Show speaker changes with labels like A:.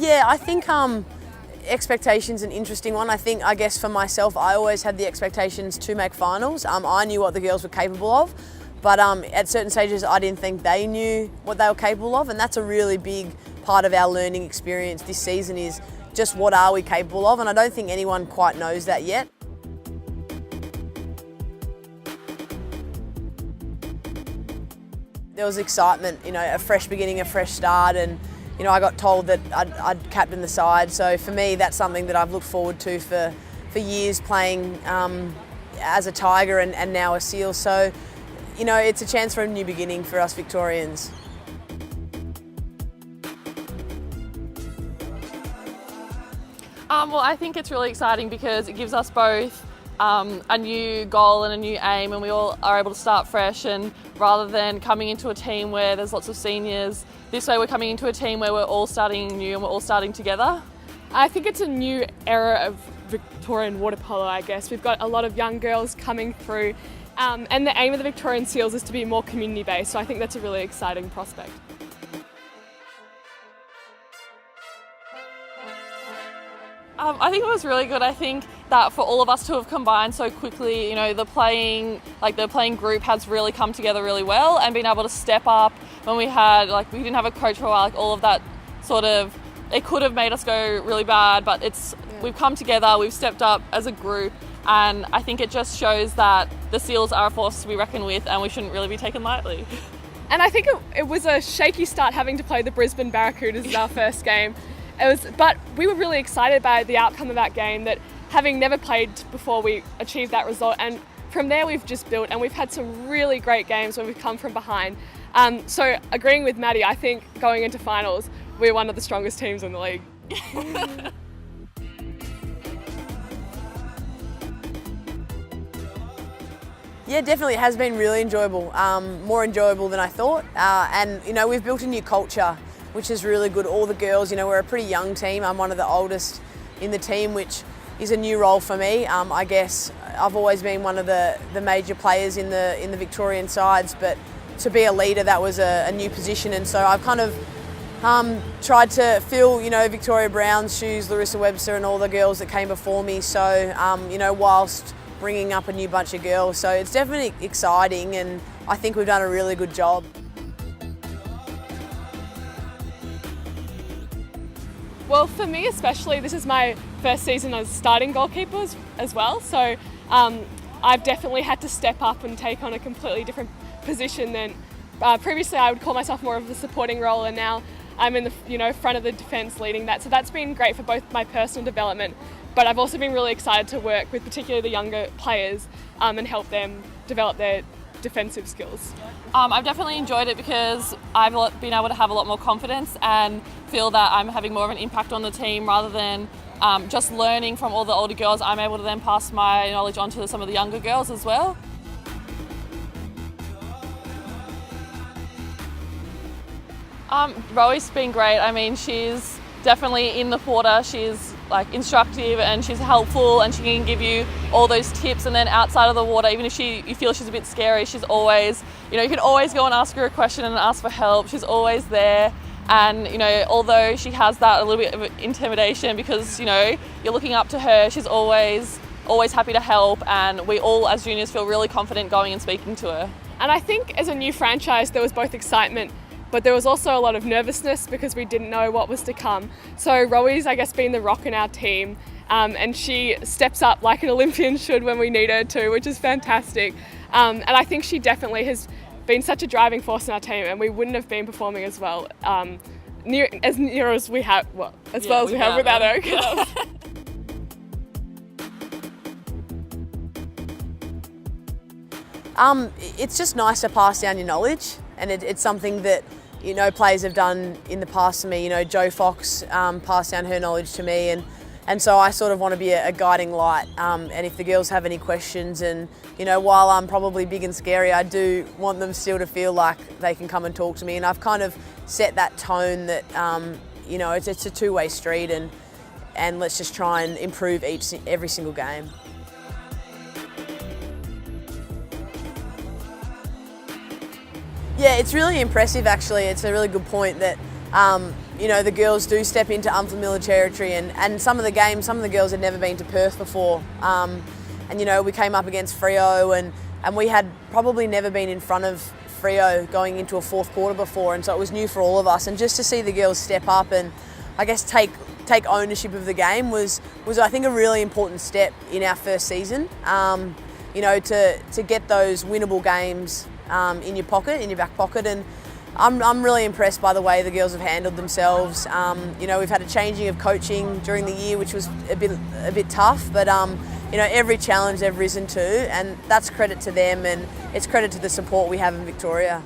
A: Yeah, I think expectations an interesting one. I guess for myself, I always had the expectations to make finals. I knew what the girls were capable of, but at certain stages I didn't think they knew what they were capable of, and that's a really big part of our learning experience this season, is just what are we capable of, and I don't think anyone quite knows that yet. There was excitement, a fresh beginning, a fresh start, and I got told that I'd captain the side. So for me, that's something that I've looked forward to for years, playing as a Tiger and now a Seal. So, it's a chance for a new beginning for us Victorians.
B: Well, I think it's really exciting because it gives us both a new goal and a new aim, and we all are able to start fresh, and rather than coming into a team where there's lots of seniors, this way we're coming into a team where we're all starting new and we're all starting together.
C: I think it's a new era of Victorian water polo, I guess. We've got a lot of young girls coming through, and the aim of the Victorian Seals is to be more community based, so I think that's a really exciting prospect.
B: I think it was really good. I think that for all of us to have combined so quickly, the playing group has really come together really well, and been able to step up when we didn't have a coach for a while, all of that it could have made us go really bad, but we've come together, we've stepped up as a group, and I think it just shows that the Seals are a force to be reckoned with, and we shouldn't really be taken lightly.
C: And I think it was a shaky start having to play the Brisbane Barracudas as our first game. But we were really excited by the outcome of that game, that having never played before, we achieved that result, and from there we've just built, and we've had some really great games when we've come from behind. So agreeing with Maddie, I think going into finals, we're one of the strongest teams in the league.
A: Yeah, definitely it has been really enjoyable, more enjoyable than I thought, and we've built a new culture, which is really good. All the girls, we're a pretty young team. I'm one of the oldest in the team, which is a new role for me. I guess I've always been one of the major players in the Victorian sides, but to be a leader, that was a new position, and so I've kind of tried to fill, Victoria Brown's shoes, Larissa Webster and all the girls that came before me, so, whilst bringing up a new bunch of girls. So it's definitely exciting, and I think we've done a really good job.
C: Well, for me especially, this is my first season as starting goalkeeper as well, so I've definitely had to step up and take on a completely different position than previously. I would call myself more of a supporting role, and now I'm in the front of the defence leading that, so that's been great for both my personal development, but I've also been really excited to work with particularly the younger players and help them develop their defensive skills.
B: I've definitely enjoyed it because I've been able to have a lot more confidence and feel that I'm having more of an impact on the team, rather than just learning from all the older girls. I'm able to then pass my knowledge on to some of the younger girls as well. Roe's been great. I mean, she's definitely in the water, she's instructive and she's helpful, and she can give you all those tips, and then outside of the water, even if you feel she's a bit scary, she's always, you can always go and ask her a question and ask for help. She's always there, and although she has that a little bit of intimidation because you're looking up to her, she's always happy to help, and we all as juniors feel really confident going and speaking to her.
C: And I think as a new franchise there was both excitement, but there was also a lot of nervousness because we didn't know what was to come. So Roe's, I guess, been the rock in our team, and she steps up like an Olympian should when we need her to, which is fantastic. And I think she definitely has been such a driving force in our team, and we wouldn't have been performing as well, near as we have, without her.
A: It's just nice to pass down your knowledge, and it's something that players have done in the past to me. Jo Fox passed down her knowledge to me, and so I sort of want to be a guiding light. And if the girls have any questions, and while I'm probably big and scary, I do want them still to feel like they can come and talk to me. And I've kind of set that tone that it's a two-way street, and let's just try and improve every single game. Yeah, it's really impressive actually. It's a really good point that you know, the girls do step into unfamiliar territory, and some of the games, some of the girls had never been to Perth before. And, you know, we came up against Freo and we had probably never been in front of Freo going into a fourth quarter before, and so it was new for all of us. And just to see the girls step up and, I guess, take ownership of the game was I think a really important step in our first season. You know, to get those winnable games in your pocket, in your back pocket, and I'm really impressed by the way the girls have handled themselves. You know, we've had a changing of coaching during the year, which was a bit tough, but you know, every challenge they've risen to, and that's credit to them, and it's credit to the support we have in Victoria.